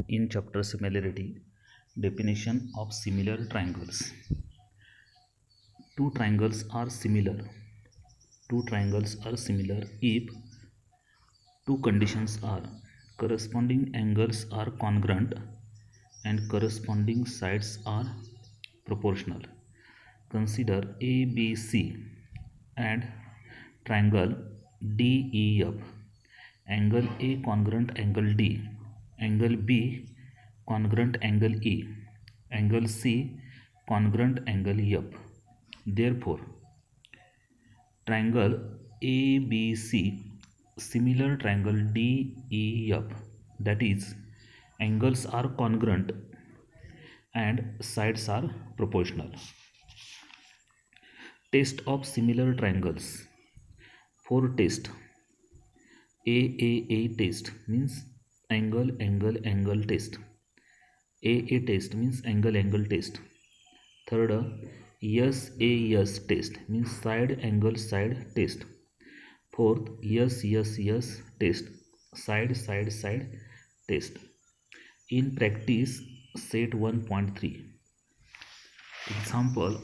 in chapter similarity, definition of similar triangles. Two triangles are similar. Two triangles are similar if two conditions are corresponding angles are congruent and corresponding sides are proportional. Consider ABC and triangle DEF. Angle A congruent angle D, angle B congruent angle E, angle C congruent angle F. Therefore, triangle ABC similar triangle DEF, that is, angles are congruent and sides are proportional. Test of similar triangles. For test, AAA test means angle test. AA test means angle test. Third, SAS test means side angle test. Fourth, yes test, side test. In practice, set 1.3. Example,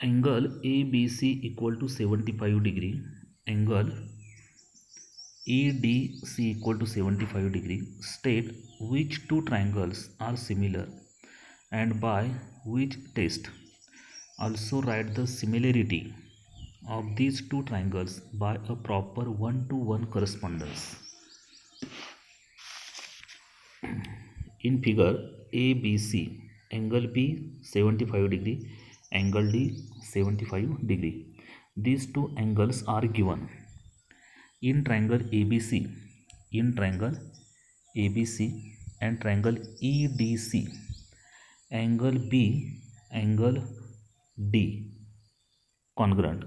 angle ABC equal to 75 degree, angle EDC equal to 75 degree. State which two triangles are similar and by which test. Also write the similarity of these two triangles by a proper one-to-one correspondence. In figure ABC, angle B 75 degree, angle D 75 degree. These two angles are given. In triangle ABC and triangle EDC, angle B, angle D congruent,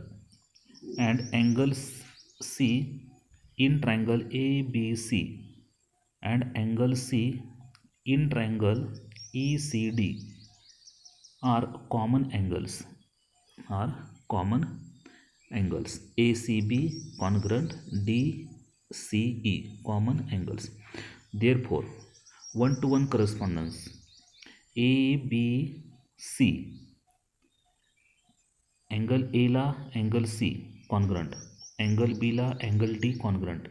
and angle C in triangle ABC and angle C in triangle ECD are common angles. ACB congruent, DCE common angles. Therefore, one-to-one correspondence. ABC angle A La angle C congruent, angle B La angle D congruent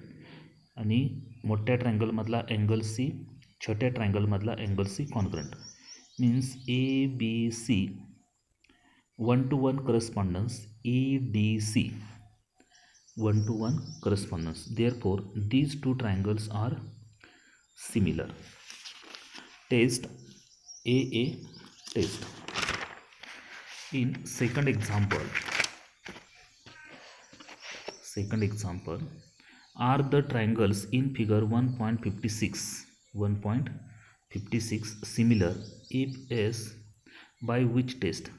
आणि मोठ्या triangle मधला angle C छोट्या triangle मधला angle C congruent. Means ABC one-to-one correspondence, EDC one-to-one correspondence. Therefore, these two triangles are similar. Test AA test. In second example, are the triangles in figure 1.56 similar? If yes, by which test?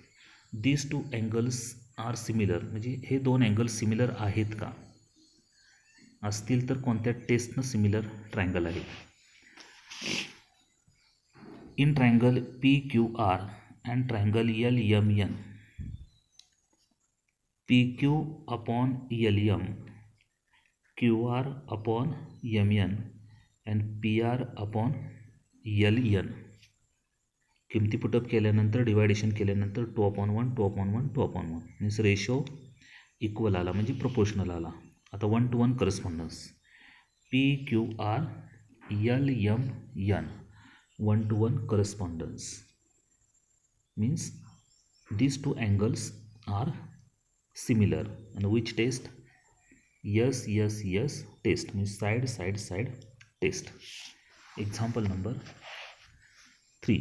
These two angles are similar. म्हणजे हे दोन angle similar आहेत का? असतील तर कोणत्या टेस्टनं similar triangle आहे? In triangle PQR and triangle LMN, PQ upon LM, QR upon MN and PR upon LN. किमती put up केल्यानंतर डिवायडेशन केल्यानंतर 2/1 मीन्स रेशो इक्वल आला म्हणजे प्रोपोर्शनल आला. आता one-to-one correspondence. PQR LMN one-to-one correspondence means these two angles are similar. And which test? Yes test means side test. Example number 3.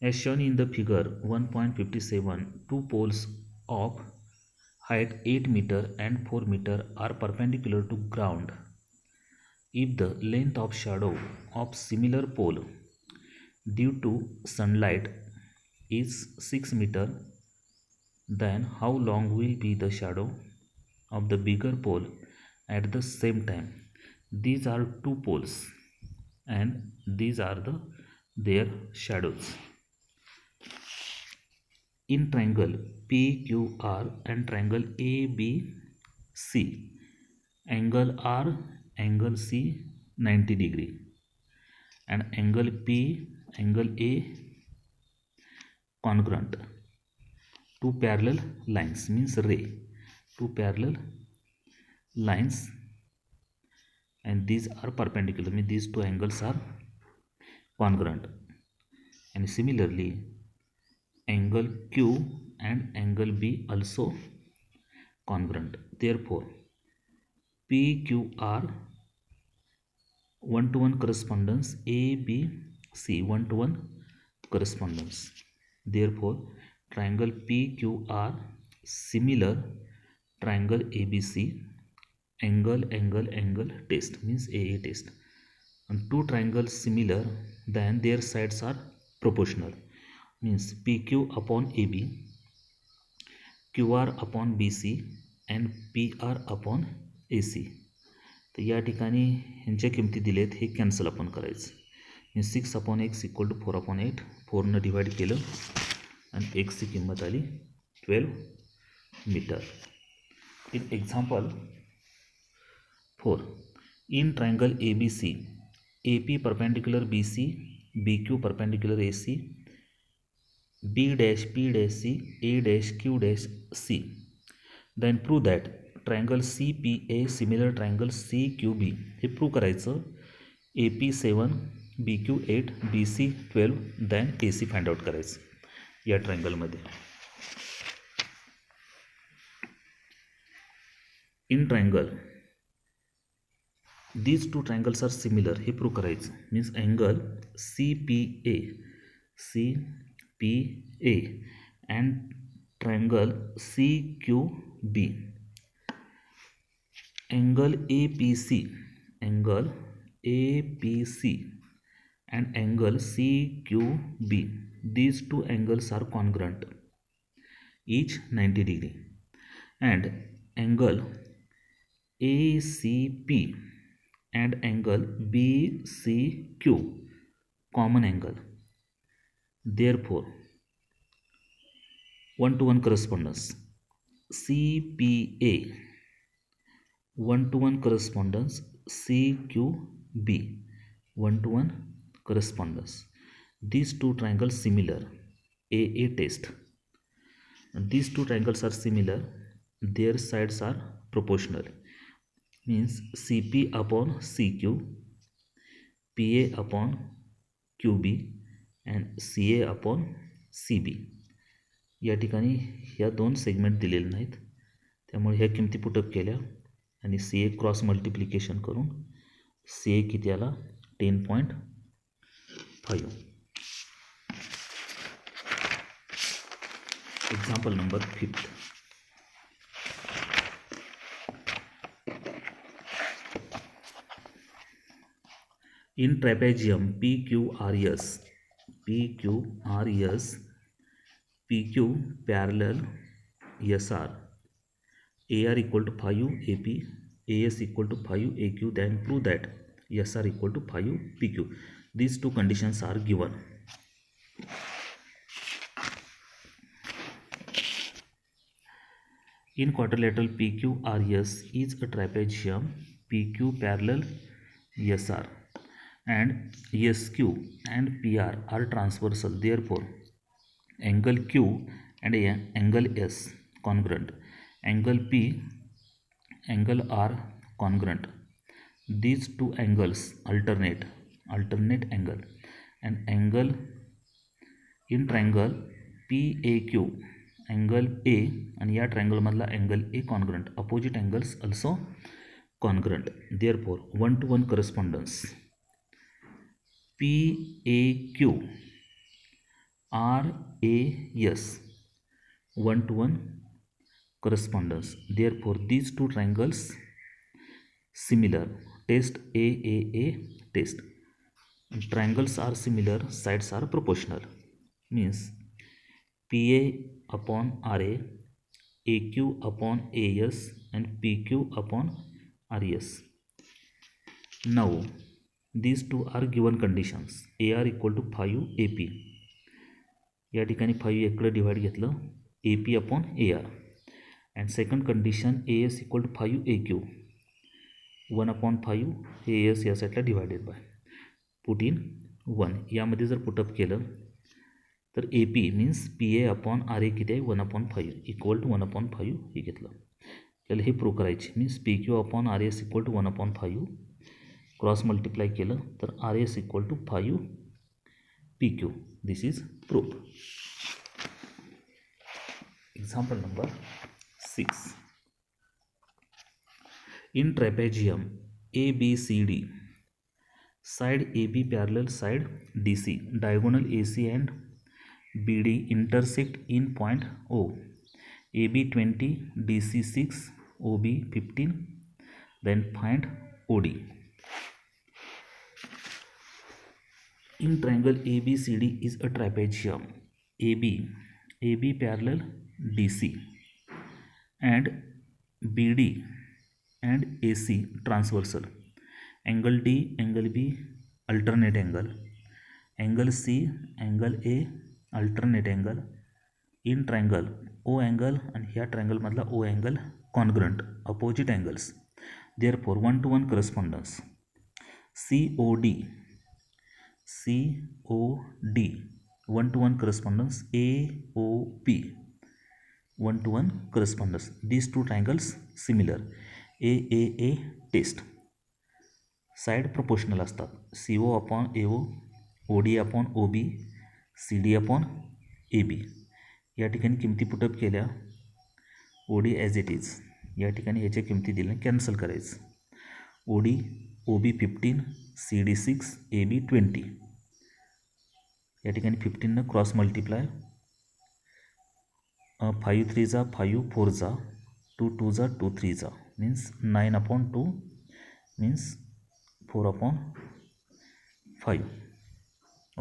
As shown in the figure 1.57, two poles of height 8 meter and 4 meter are perpendicular to ground. If the length of shadow of similar pole due to sunlight is 6 meter, then how long will be the shadow of the bigger pole at the same time? These are two poles and these are their shadows. In triangle PQR and triangle ABC, angle R angle C 90 degree, and angle P, angle A congruent. Two parallel lines means ray, two parallel lines, and these are perpendicular, means these two angles are congruent. And similarly angle Q and angle B also congruent. Therefore PQR one-to-one correspondence, ABC one-to-one correspondence. Therefore triangle PQR similar triangle ABC, angle test means AA test. And two triangles similar, then their sides are proportional, means PQ upon AB, QR upon BC and PR upon AC. तर या ठिकाणी ह्यांच्या किमती दिलेत, हे cancel आपण करायचं. 6/x equal to 4/8, 4 divide केलं आणि एक्सची किंमत आली 12 metre. In example 4, in triangle ABC, AP perpendicular BC, BQ perpendicular AC, B dash P dash C, A dash Q dash C. Then prove that triangle CPA similar triangle CQB. हे prove करायचं. AP 7, BQ 8, BC 12, then AC find out करायचं या ट्रायंगलमध्ये. In triangle these two triangles are similar, हे prove करायचं. Means angle CPA and triangle CQB, angle APC and angle CQB, these two angles are congruent, each 90 degree, and angle ACP and angle BCQ common angle. Therefore one-to-one correspondence, CPA one-to-one correspondence, CQB one-to-one correspondence. These two triangles similar, AA test. These two triangles are similar, their sides are proportional, means CP upon CQ, PA upon QB and CA upon CB. या ठिकाणी ह्या दोन segment दिलेले नाहीत, त्यामुळे ह्या किमती put up केल्या आणि CA क्रॉस मल्टिप्लिकेशन करून CA किती आला 10.5. Example number 5. In trapezium PQRS, PQ parallel SR, AR equal to 5 AP, AS equal to 5 AQ, then prove that SR equal to 5 PQ. These two conditions are given. In quadrilateral PQRS is a trapezium PQ parallel SR and SQ and PR are transversal. Therefore angle Q and angle S congruent, angle P, angle R congruent. These two angles alternate angle, and angle in triangle PAQ angle A and या triangle मधला angle A congruent, opposite angles also congruent. Therefore one-to-one correspondence, PAQ RAS one-to-one correspondence. Therefore these two triangles similar, test AAA test. Triangles are similar, sides are proportional, means PA upon RA, AQ upon AS and PQ upon RS. Now these two are given conditions. AR equal to 5 AP, या ठिकाणी 5 इकडे divide घेतलं, AP upon AR, and second condition AS equal to 5 AQ, 1/5 hey S या साईडला divided buy put in 1. यामध्ये जर put up केलं तर A P means P A upon R A किती आहे 1/5 इक्वल टू 1/5 हे घेतलं. आपल्याला हे प्रूव्ह करायचे means P Q upon R S equal to 1/5 cross multiply केलं तर R S equal to 5 P Q. This is proof. Example number 6. In trapezium ABCD, side AB parallel side DC, diagonal AC and BD intersect in point O. AB 20, DC 6, OB 15. Then find OD. In triangle ABCD is a trapezium. AB parallel DC and BD and AC transversal. Angle D, angle B, alternate angle. Angle C, angle A, alternate angle. In triangle O angle and ह्या triangle मधला O angle congruent, opposite angles. Therefore 1-to-1 correspondence. COD 1-to-1 correspondence. AOP 1-to-1 correspondence. These two triangles similar. AAA test. Side proportional असतात. CO upon AO, OD upon OB, CD upon AB. या ठिकाणी किमती put up केल्या. OD as it is. या ठिकाणी ह्याच्या किमती दिल्या कॅन्सल करायचं. OD OB 15, CD 6, AB 20. या ठिकाणी 15 क्रॉस मल्टिप्लाय 5 3 जा 5 4 जा 2 2 जा 2 3 जा मीन्स 9/2 मीन्स 4/5.